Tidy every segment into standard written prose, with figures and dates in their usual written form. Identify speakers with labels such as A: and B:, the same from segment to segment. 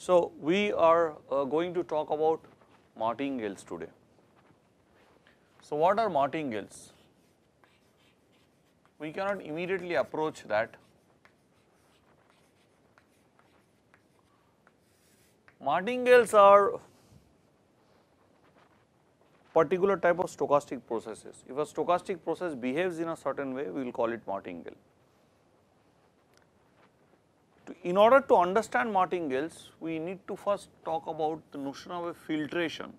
A: So, we are going to talk about martingales today. So, what are martingales? We cannot immediately approach that. Martingales are particular type of stochastic processes. If a stochastic process behaves in a certain way, we will call it martingale. In order to understand martingales, we need to first talk about the notion of a filtration.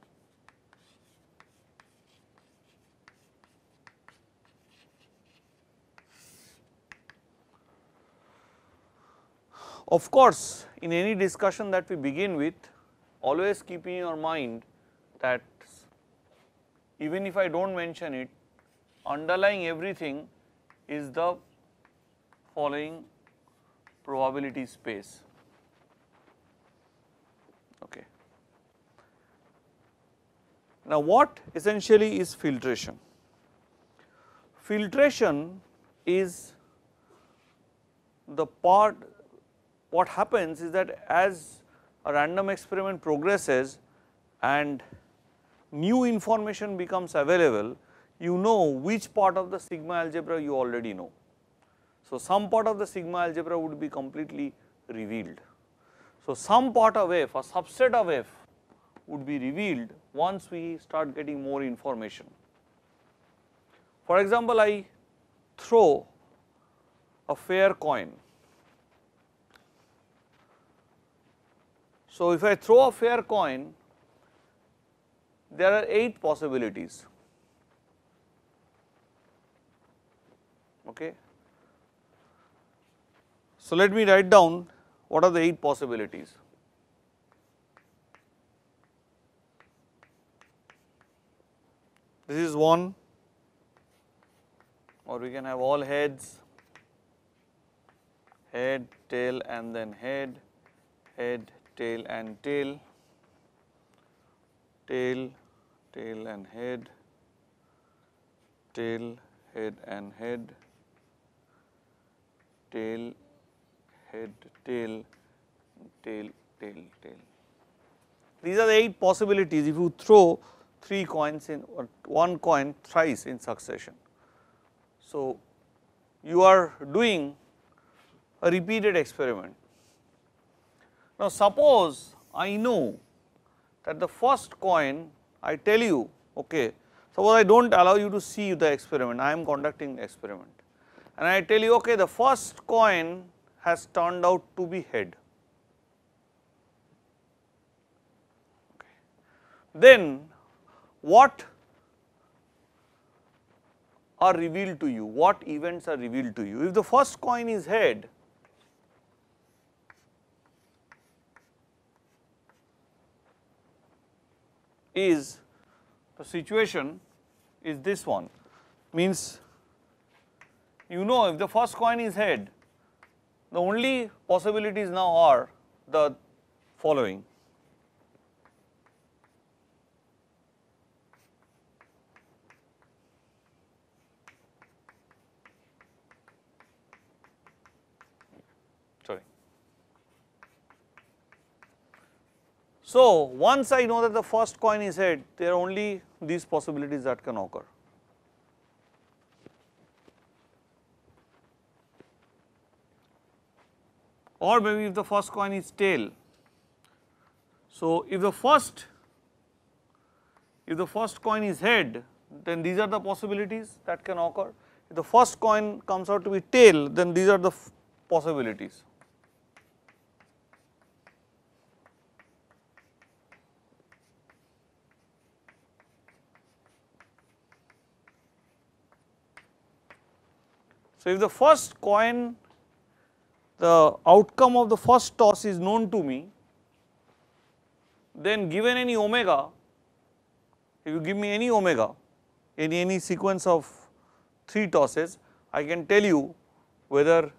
A: Of course, in any discussion that we begin with, always keep in your mind that even if I do not mention it, underlying everything is the following probability space. Okay. Now, what essentially is filtration? Filtration is the part, what happens is that as a random experiment progresses and new information becomes available, you know which part of the sigma algebra you already know. So, some part of the sigma algebra would be completely revealed. So, some part of f, a subset of f would be revealed once we start getting more information. For example, I throw a fair coin. So, if I throw a fair coin, there are 8 possibilities. Okay. So, let me write down what are the 8 possibilities. This is 1, or we can have all heads, head, tail and then head, head, tail and tail, tail, tail and head, tail, head and head, tail, head, tail, tail, tail, tail. These are the 8 possibilities if you throw 3 coins in or 1 coin thrice in succession. So, you are doing a repeated experiment. Now, suppose I know that the first coin, I tell you, okay, suppose I do not allow you to see the experiment, I am conducting the experiment, and I tell you, okay, the first coin has turned out to be head. Okay. Then what are revealed to you? What events are revealed to you? If the first coin is head, is the situation is this one, means you know if the first coin is head, the only possibilities now are the following. Sorry. So, once I know that the first coin is head, there are only these possibilities that can occur. Or maybe if the first coin is tail. So, if the first coin is head, then these are the possibilities that can occur. If the first coin comes out to be tail, then these are the possibilities. So, if the first coin, the outcome of the first toss is known to me, then given any omega, if you give me any omega in any sequence of 3 tosses, I can tell you whether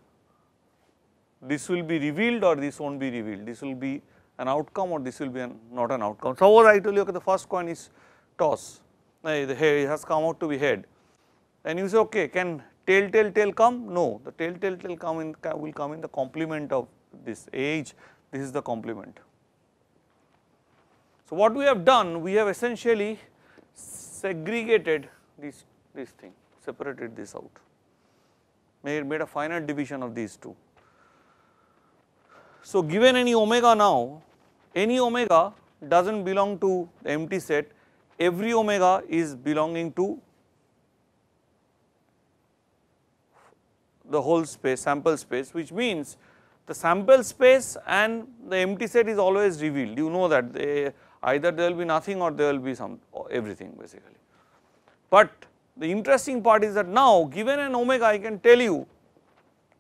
A: this will be revealed or this will not be revealed, this will be an outcome or this will be not an outcome. Suppose I tell you, okay, the first coin is toss, the head has come out to be head, and you say, okay, can tail, tail, tail come? No, the tail, tail, tail will come in the complement of this AH, this is the complement. So, what we have done, we have essentially segregated this thing, separated this out, made a finite division of these two. So, given any omega now, any omega does not belong to the empty set, every omega is belonging to the whole space, sample space, which means the sample space and the empty set is always revealed. You know that either there will be nothing or there will be some everything basically. But the interesting part is that now given an omega, I can tell you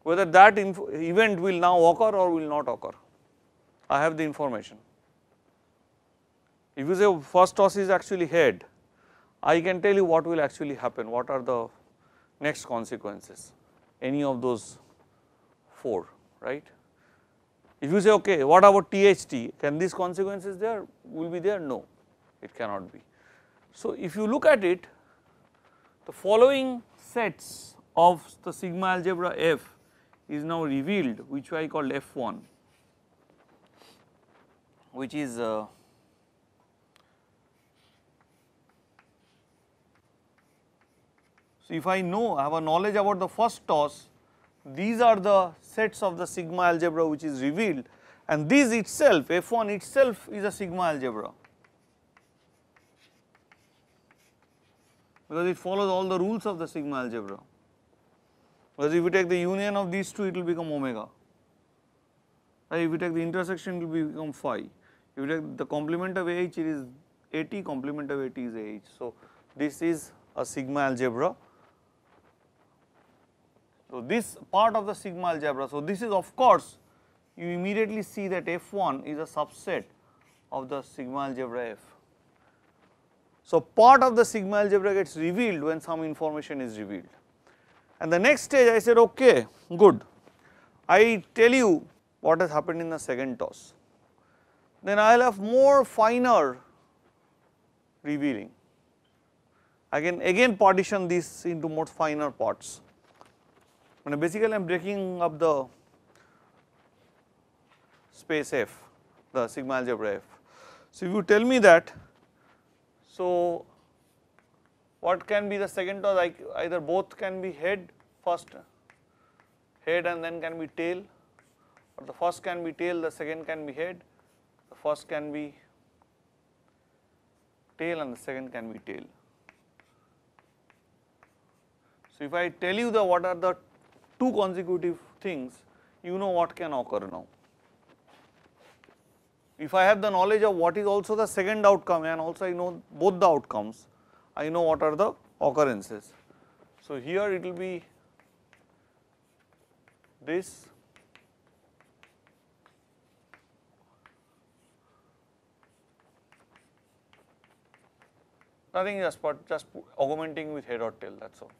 A: whether that event will now occur or will not occur. I have the information. If you say first toss is actually head, I can tell you what will actually happen, what are the next consequences, any of those 4, right. If you say okay, what about THT, can these consequences there will be there? No, it cannot be. So, if you look at it, the following sets of the sigma algebra F is now revealed, which I called F1, which is so if I have a knowledge about the first toss, these are the sets of the sigma algebra which is revealed, and this itself, F1 itself is a sigma algebra, because it follows all the rules of the sigma algebra. Because if you take the union of these two, it will become omega, right. If you take the intersection, it will become phi. If you take the complement of AH, it is AT, complement of AT is AH. So, this is a sigma algebra. So, this part of the sigma algebra, so this is of course, you immediately see that F1 is a subset of the sigma algebra F. So, part of the sigma algebra gets revealed when some information is revealed. And the next stage I said okay, good, I tell you what has happened in the second toss. Then I will have more finer revealing. I can again partition this into more finer parts. And basically I am breaking up the space F, the sigma algebra F. So, if you tell me that, so what can be the second toss, like either both can be head first, head and then can be tail, or the first can be tail, the second can be head, the first can be tail and the second can be tail. So, if I tell you what are the 2 consecutive things, you know what can occur now. If I have the knowledge of what is also the second outcome and also I know both the outcomes, I know what are the occurrences. So, here it will be this, nothing just but just augmenting with head or tail, that is all.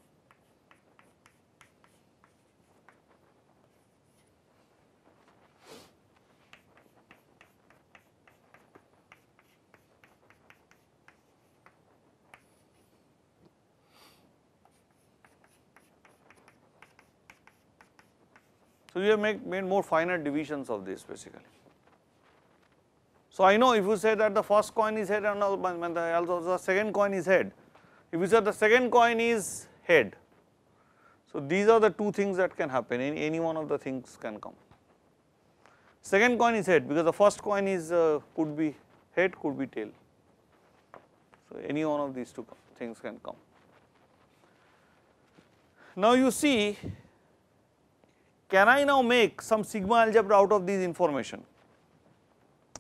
A: So, we have made more finer divisions of this basically. So, I know if you say that the first coin is head and also the second coin is head, if you say the second coin is head, so these are the 2 things that can happen, any one of the things can come. Second coin is head because the first coin is could be head, could be tail. So, any one of these 2 things can come. Now, you see, can I now make some sigma algebra out of this information?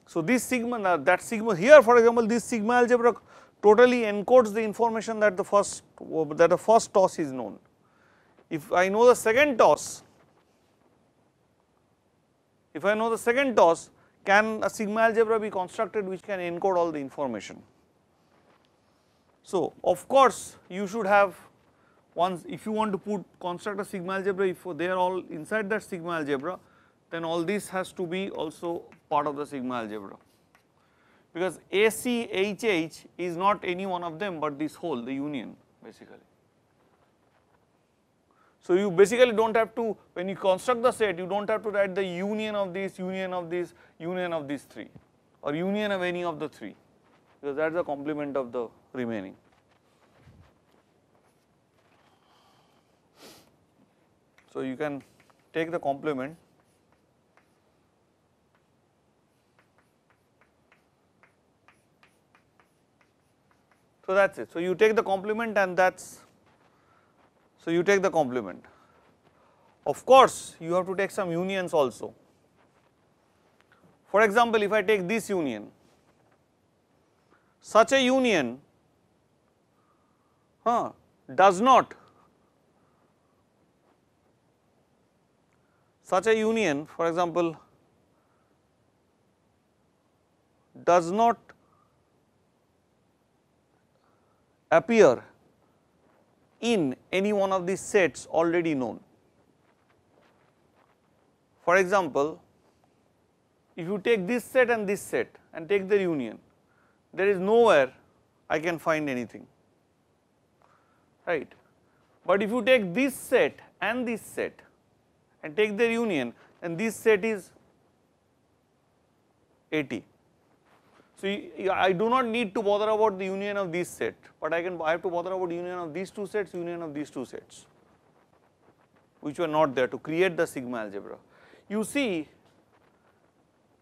A: So, this sigma, that sigma here for example, this sigma algebra totally encodes the information that the first toss is known. If I know the second toss, can a sigma algebra be constructed which can encode all the information? So, of course, you should have once if you want to construct a sigma algebra, if they are all inside that sigma algebra, then all this has to be also part of the sigma algebra, because ACHH is not any one of them, but this whole, the union basically. So, you basically do not have to, when you construct the set, you do not have to write the union of this, union of this, union of these 3 or union of any of the 3. because that is the complement of the remaining. So, you can take the complement so that is it. So, you take the complement and that is, so you take the complement. Of course, you have to take some unions also. For example, if I take this union, such a union does not, such a union for example does not appear in any one of these sets already known. For example, if you take this set and take their union, there is nowhere I can find anything, right. But if you take this set and take their union, then this set is 80. So, I do not need to bother about the union of this set, but I have to bother about union of these two sets, which were not there to create the sigma algebra. You see,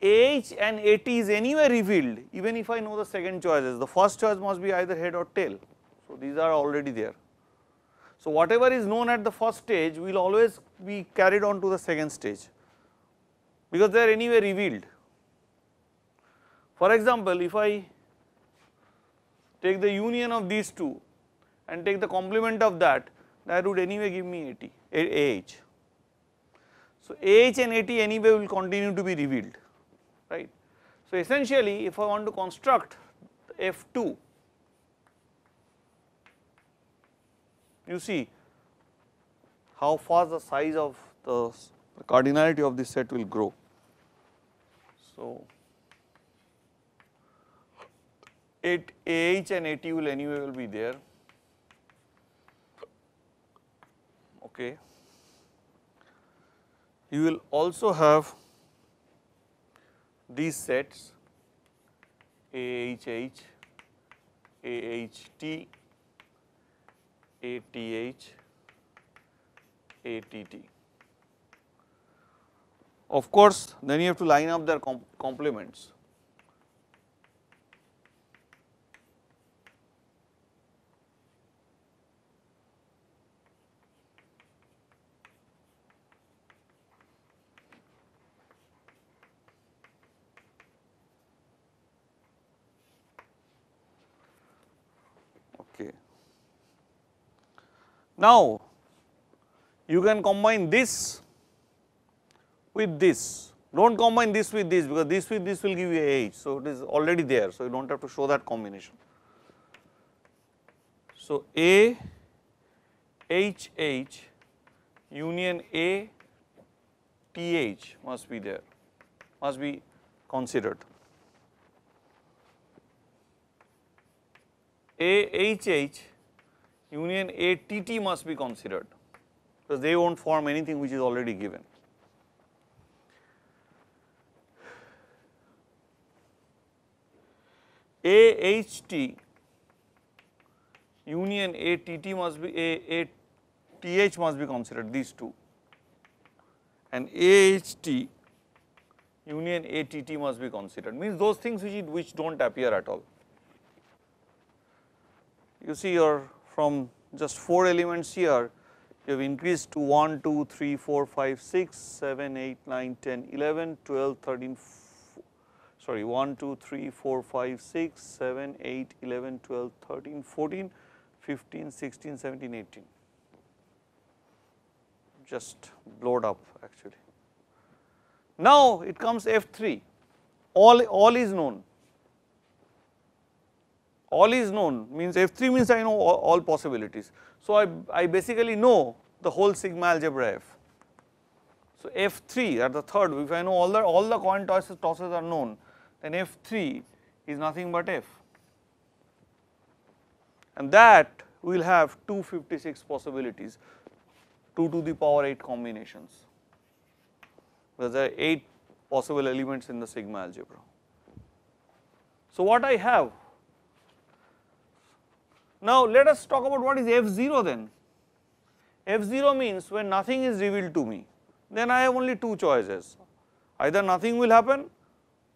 A: AH and AT is anyway revealed even if I know the second choices. The first choice must be either head or tail. So, these are already there. So, whatever is known at the first stage will always be carried on to the second stage, because they are anyway revealed. For example, if I take the union of these two and take the complement of that, that would anyway give me AH. So, AH and AT anyway will continue to be revealed, right. So, essentially if I want to construct F2, you see how fast the size of the cardinality of this set will grow. So, AH and AT will anyway be there, okay. You will also have these sets AHH, AHT, ATH, ATT. Of course, then you have to line up their complements. Okay. Now, you can combine this with this, do not combine this with this, because this with this will give you AH. So, it is already there, so you do not have to show that combination. So, A H H union A T H must be there, must be considered. A H H union A T T must be considered, because they will not form anything which is already given. A H T union A T T must be A T H must be considered, these two, and A H T union A T T must be considered, means those things which do not appear at all. You see your from just 4 elements here, you have increased to 1, 2, 3, 4, 5, 6, 7, 8, 9, 10, 11, 12, 13, sorry 1, 2, 3, 4, 5, 6, 7, 8, 11, 12, 13, 14, 15, 16, 17, 18, just blowed up actually. Now, it comes F3, all is known. All is known means F3 means I know all possibilities. So, I basically know the whole sigma algebra F. So, F3 at the third, if I know all the coin tosses are known, then F3 is nothing but F, and that will have 256 possibilities, 2 to the power 8 combinations, because there are 8 possible elements in the sigma algebra. So, what I have Now let us talk about what is F0 then. F0 means when nothing is revealed to me, then I have only two choices, either nothing will happen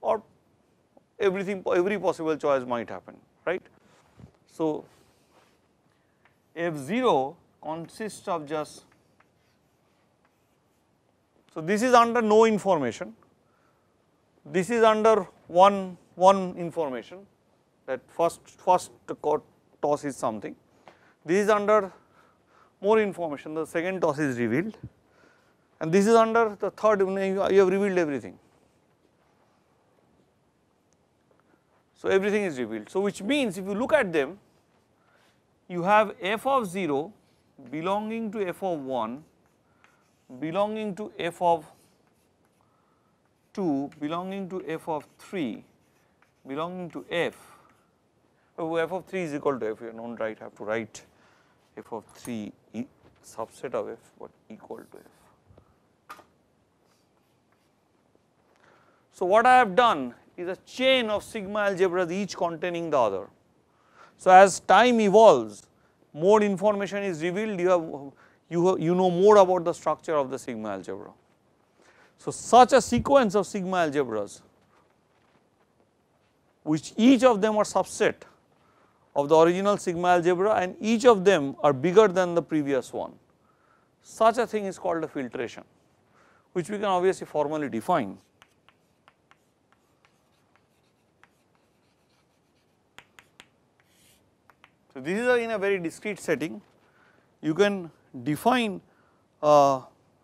A: or every possible choice might happen, right. So F0 consists of just, so this is under no information, this is under one information, that first toss is something, this is under more information, the second toss is revealed, and this is under the third, you have revealed everything. So everything is revealed. So which means if you look at them, you have f of 0 belonging to f of 1, belonging to f of 2, belonging to f of 3, belonging to f. Oh, f of 3 is equal to f, you don't have to write f of 3 subset of f, but equal to f. So what I have done is a chain of sigma algebras each containing the other. So as time evolves, more information is revealed, you know more about the structure of the sigma algebra. So such a sequence of sigma algebras, which each of them are subset of the original sigma algebra and each of them are bigger than the previous one, such a thing is called a filtration, which we can obviously formally define. So this is in a very discrete setting, you can define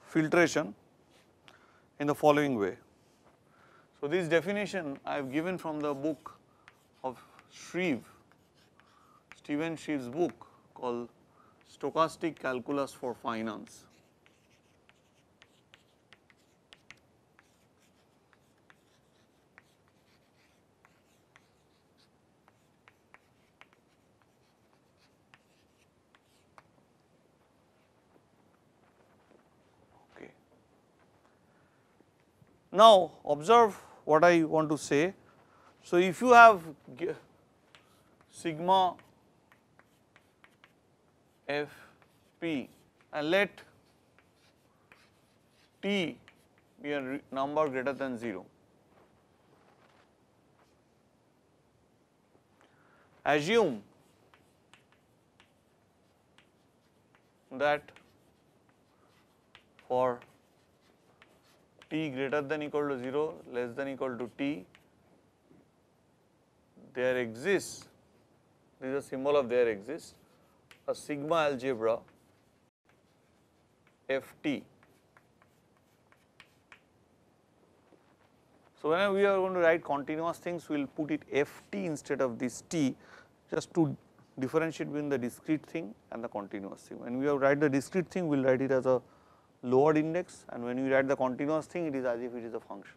A: filtration in the following way. So this definition I have given from the book of Stephen Shreve's book called Stochastic Calculus for Finance. Okay. Now observe what I want to say. So if you have sigma f p and let t be a number greater than 0, assume that for t greater than equal to 0, less than equal to t, there exists, this is a symbol of there exists, a sigma algebra Ft. So whenever we are going to write continuous things, we will put it Ft instead of this t, just to differentiate between the discrete thing and the continuous thing. When we write the discrete thing, we will write it as a lowered index, and when we write the continuous thing, it is as if it is a function.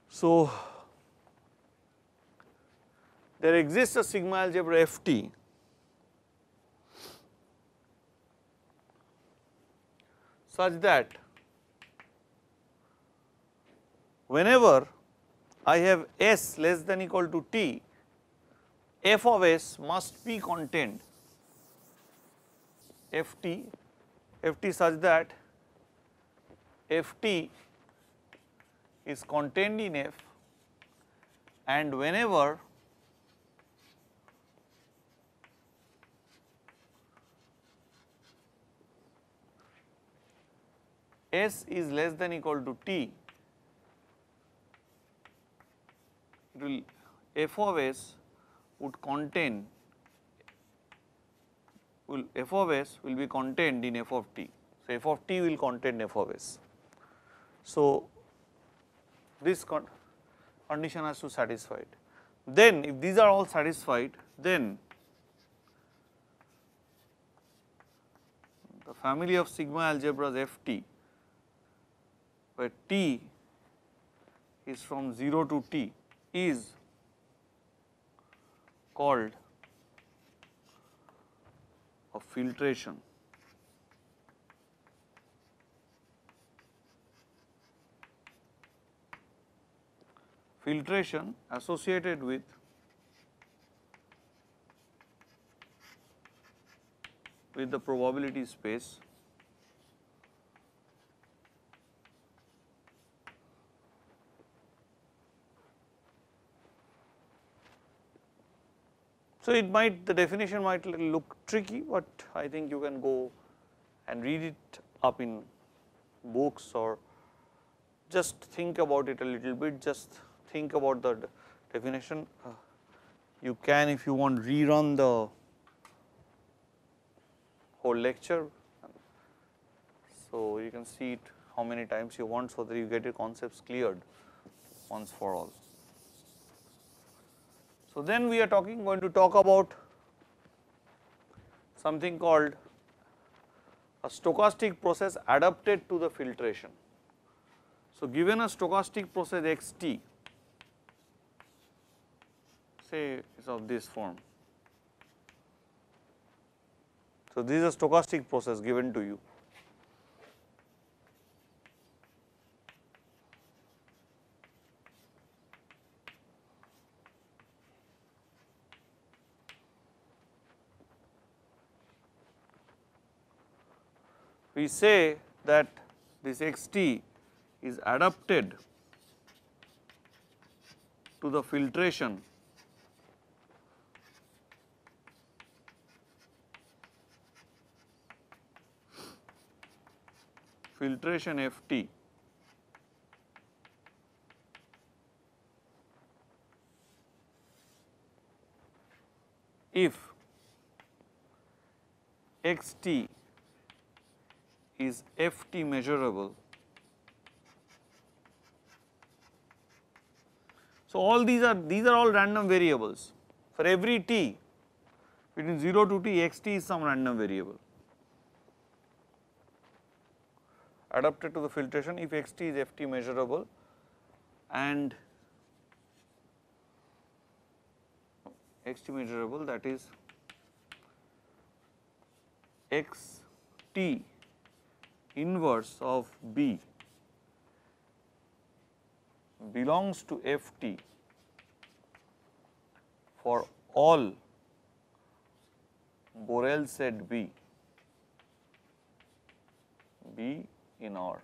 A: So there exists a sigma algebra Ft such that whenever I have s less than equal to t, f of s must be contained Ft such that Ft is contained in f, and whenever s is less than equal to t, it will f of s would contain, f of s will be contained in f of t. So f of t will contain f of s. So this condition has to satisfy it. Then if these are all satisfied, then the family of sigma algebras Ft, where t is from 0 to t, is called a filtration. Filtration associated with with the probability space. So, it might, the definition might look tricky, but I think you can go and read it up in books, or just think about it a little bit, just think about the definition. You can, if you want, rerun the whole lecture, so you can see it how many times you want, so that you get your concepts cleared once for all. So, then we are going to talk about something called a stochastic process adapted to the filtration. So, given a stochastic process x t, say is of this form. So, this is a stochastic process given to you. We say that this x t is adapted to the filtration f t if x t is f t measurable. So, all these are all random variables. For every t between 0 to t, x t is some random variable adapted to the filtration if x t is f t measurable, and x t measurable, that is x t inverse of b belongs to f t for all Borel set B in R.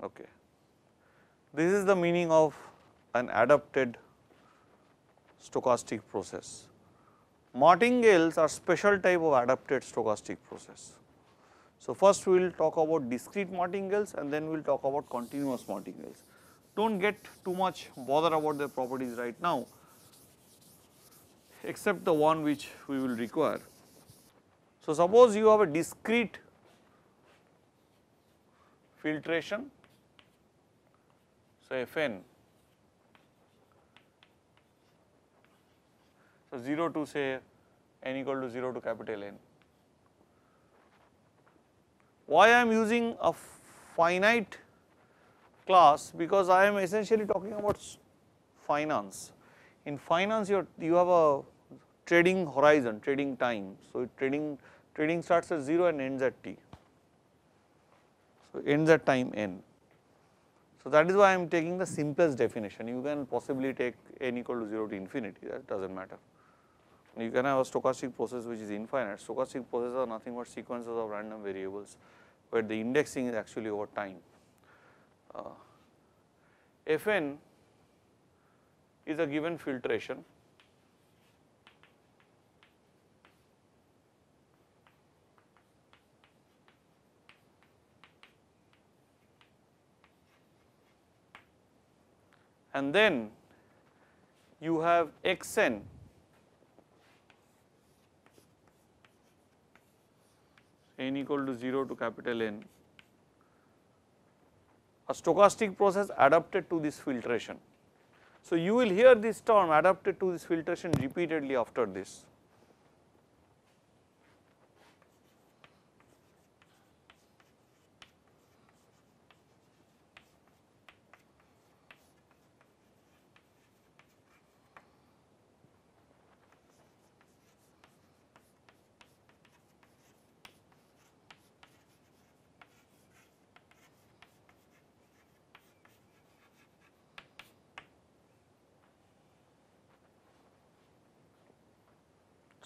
A: Okay. This is the meaning of an adapted stochastic process. Martingales are special type of adapted stochastic process. So, first we will talk about discrete martingales, and then we will talk about continuous martingales. Do not get too much bother about their properties right now, except the one which we will require. So, suppose you have a discrete filtration, so Fn, so 0 to say n equal to 0 to capital N. Why I am using a finite class? Because I am essentially talking about finance. In finance, you have a trading horizon, trading time. So, trading starts at 0 and ends at t. So, ends at time n. So, that is why I am taking the simplest definition. You can possibly take n equal to 0 to infinity, that does not matter. You can have a stochastic process which is infinite. Stochastic processes are nothing but sequences of random variables, where the indexing is actually over time. Fn is a given filtration, and then you have xn n equal to 0 to capital N, a stochastic process adapted to this filtration. So, you will hear this term adapted to this filtration repeatedly after this.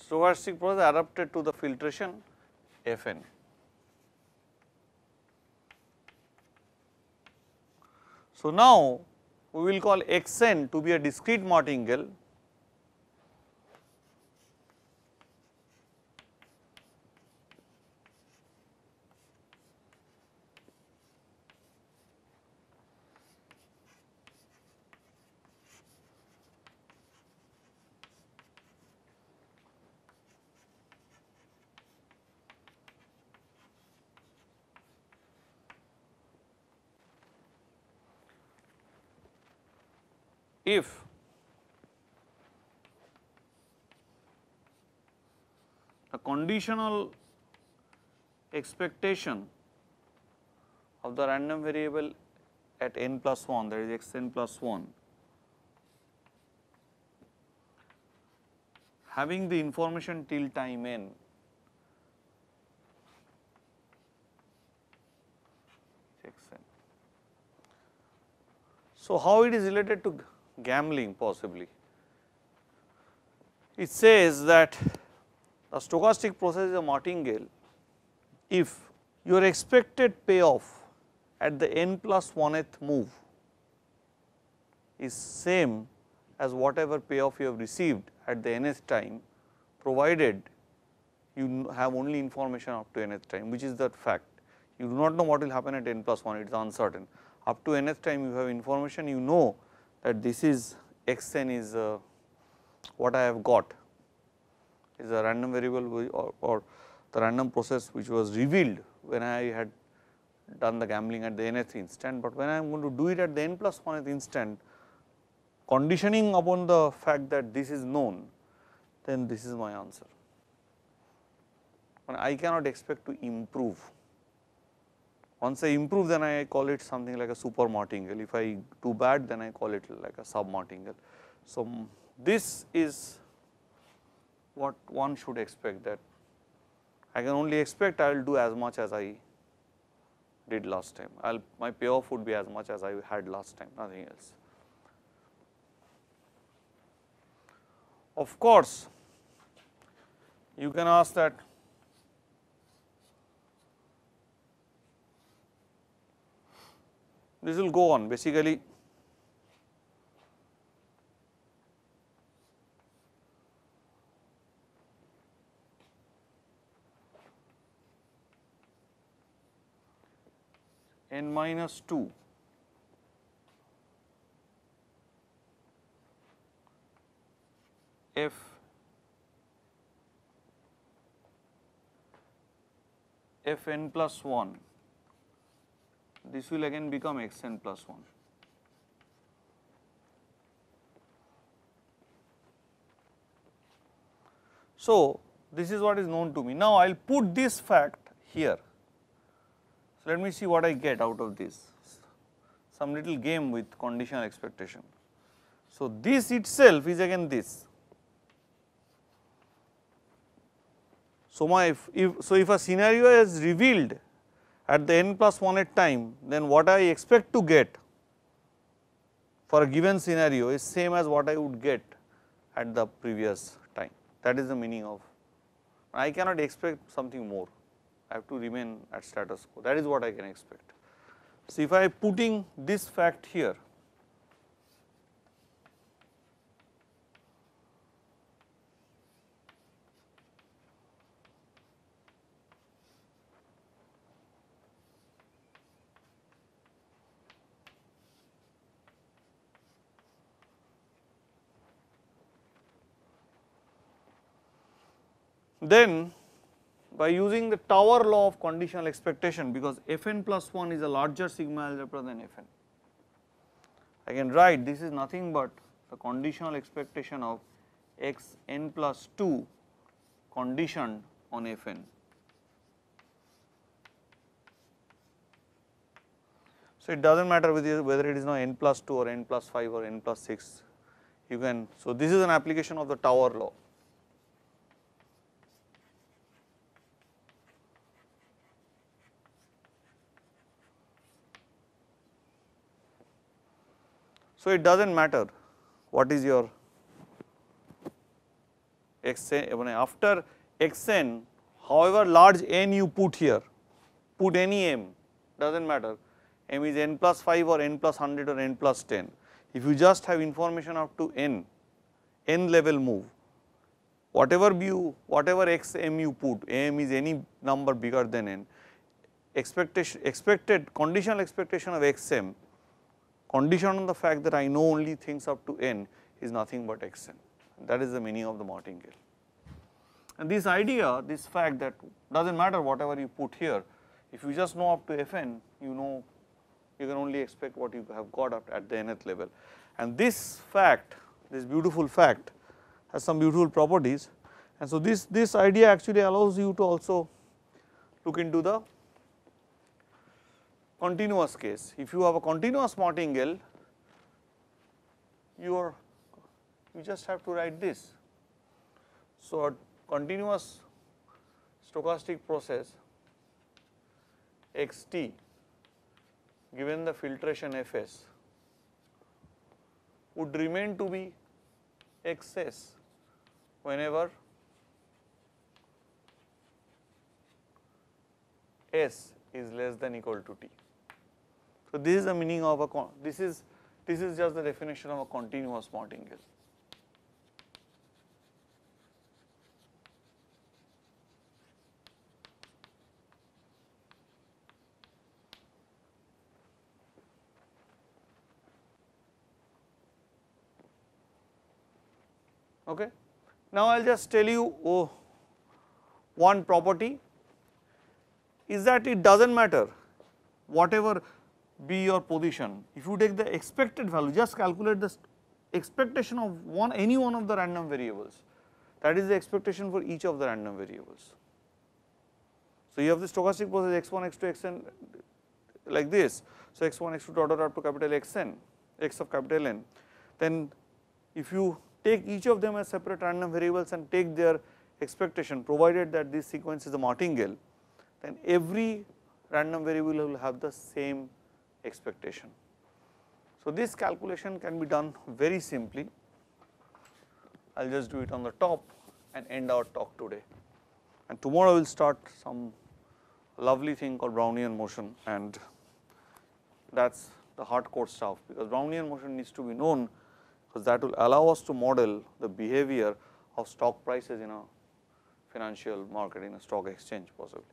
A: stochastic process adapted to the filtration Fn. So, now we will call Xn to be a discrete martingale if the conditional expectation of the random variable at n plus 1, that is x n plus 1, having the information till time n x n. So, how it is related to gambling possibly? It says that the stochastic process is a martingale if your expected payoff at the n plus 1th move is same as whatever payoff you have received at the nth time, provided you have only information up to nth time, which is the fact. You do not know what will happen at n plus 1, it is uncertain. Up to nth time you have information, you know that this is x n is what I have got, is a random variable or the random process which was revealed when I had done the gambling at the nth instant, but when I am going to do it at the n plus 1th instant, conditioning upon the fact that this is known, then this is my answer. And I cannot expect to improve. Once I improve, then I call it something like a super martingale. If I do bad, then I call it like a sub martingale. So, this is what one should expect, that I can only expect I will do as much as I did last time. My payoff would be as much as I had last time, nothing else. Of course, you can ask that this will go on basically. N minus 2 f f n plus 1, this will again become x n plus 1. So, this is what is known to me. Now, I will put this fact here. So, let me see what I get out of this, some little game with conditional expectation. So, this itself is again this. So, if a scenario is revealed at the n plus 1th time, then what I expect to get for a given scenario is same as what I would get at the previous time. That is the meaning of, I cannot expect something more. I have to remain at status quo, that is what I can expect. So, if I am putting this fact here, then by using the Tower law of conditional expectation, because f n plus 1 is a larger sigma algebra than f n, I can write this is nothing but the conditional expectation of x n plus 2 conditioned on f n. So, it does not matter whether it is now n plus 2 or n plus 5 or n plus 6, you can. So, this is an application of the Tower law. So, it does not matter what is your xn, after xn, however large n you put here, put any m, does not matter, m is n plus 5 or n plus 100 or n plus 10. If you just have information up to n level move, whatever x m you put, m is any number bigger than n, conditional expectation of x m, condition on the fact that I know only things up to n, is nothing but x n. That is the meaning of the Martingale. And this idea, this fact that does not matter whatever you put here, if you just know up to fn, you know you can only expect what you have got up at the nth level. And this fact, this beautiful fact, has some beautiful properties, and so this idea actually allows you to also look into the continuous case. If you have a continuous Martingale, you just have to write this. So, a continuous stochastic process x t given the filtration f s would remain to be x s whenever s is less than equal to t. So, this is the meaning of this is just the definition of a continuous Martingale. Okay. Now, I will just tell you one property is that it does not matter whatever be your position. If you take the expected value, just calculate the expectation of any one of the random variables, that is the expectation for each of the random variables. So, you have the stochastic process x1, x2, xn like this. So, x1, x2 dot up to capital Xn, x of capital N. Then if you take each of them as separate random variables and take their expectation, provided that this sequence is a Martingale, then every random variable will have the same expectation. So, this calculation can be done very simply. I will just do it on the top and end our talk today, and tomorrow we will start some lovely thing called Brownian motion, and that is the hardcore stuff, because Brownian motion needs to be known, because that will allow us to model the behavior of stock prices in a financial market, in a stock exchange possibly.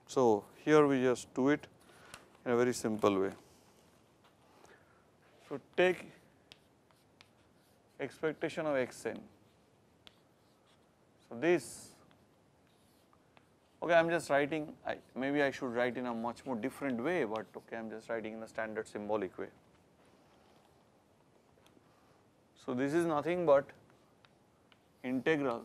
A: So, here we just do it in a very simple way. So, take expectation of xn. So, this, okay, I am just writing, maybe I should write in a much more different way, but okay, I am just writing in the standard symbolic way. So, this is nothing but integral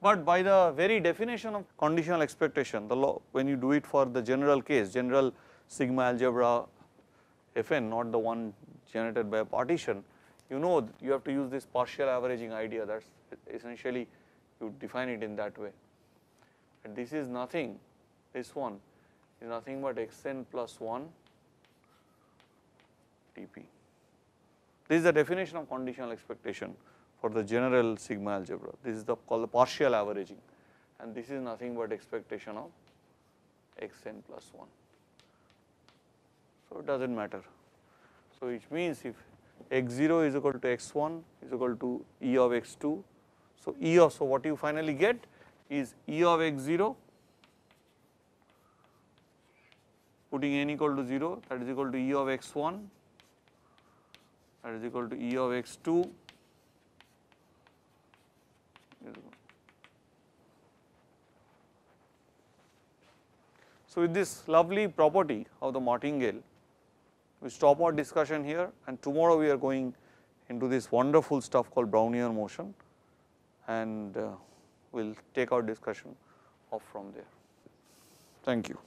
A: but by the very definition of conditional expectation, the law, when you do it for the general case, general sigma algebra Fn, not the one generated by a partition, you know you have to use this partial averaging idea, that is essentially you define it in that way. And this is nothing, this one is nothing but xn plus 1 Tp. This is the definition of conditional expectation for the general sigma algebra. This is called the partial averaging, and this is nothing but expectation of xn plus 1. So, it does not matter. So, which means if x0 is equal to x1 is equal to E of x2. So, so what you finally get is E of x0 putting n equal to 0, that is equal to E of x1, that is equal to E of x2 . So, with this lovely property of the Martingale, we stop our discussion here, and tomorrow we are going into this wonderful stuff called Brownian motion, and we will take our discussion off from there. Thank you.